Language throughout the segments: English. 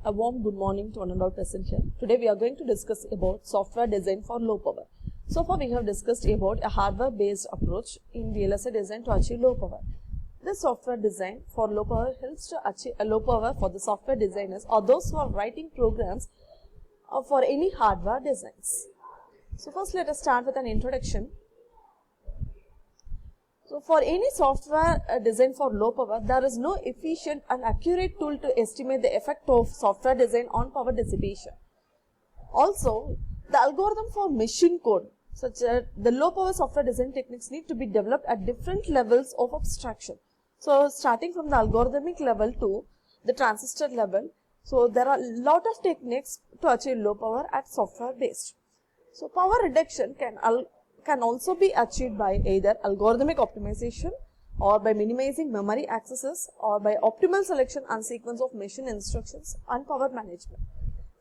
A warm good morning to one and all present here. Today we are going to discuss about software design for low power. So far we have discussed about a hardware based approach in VLSI design to achieve low power. This software design for low power helps to achieve a low power for the software designers or those who are writing programs for any hardware designs. So first let us start with an introduction. So for any software design for low power, there is no efficient and accurate tool to estimate the effect of software design on power dissipation. Also, the algorithm for machine code, such as the low power software design techniques, need to be developed at different levels of abstraction. So starting from the algorithmic level to the transistor level, so there are a lot of techniques to achieve low power at software based. So power reduction can also be achieved by either algorithmic optimization or by minimizing memory accesses or by optimal selection and sequence of machine instructions and power management.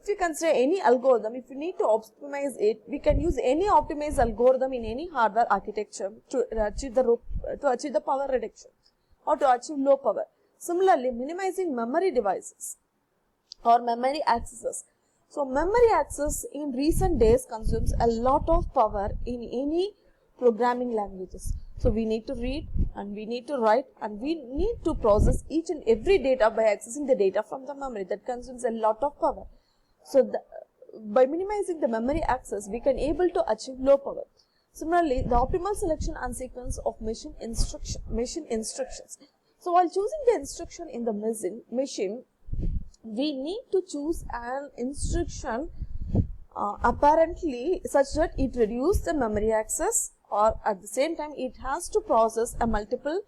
If you consider any algorithm, if you need to optimize it, we can use any optimized algorithm in any hardware architecture to achieve the power reduction or to achieve low power. Similarly, minimizing memory devices or memory accesses. So memory access in recent days consumes a lot of power in any programming languages. So we need to read and we need to write and we need to process each and every data by accessing the data from the memory. That consumes a lot of power. So by minimizing the memory access, we can able to achieve low power. Similarly, the optimal selection and sequence of machine instructions. So while choosing the instruction in the machine, we need to choose an instruction apparently such that it reduces the memory access, or at the same time it has to process a multiple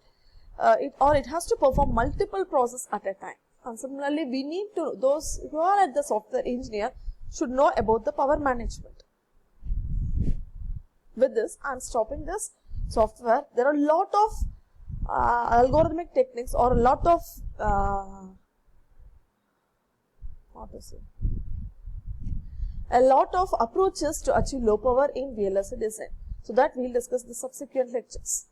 it has to perform multiple processes at a time. And similarly, we need to, those who are at the software engineer should know about the power management. With this, I am stopping this software. There are a lot of algorithmic techniques or a lot of approaches to achieve low power in VLSI design. So that we will discuss the subsequent lectures.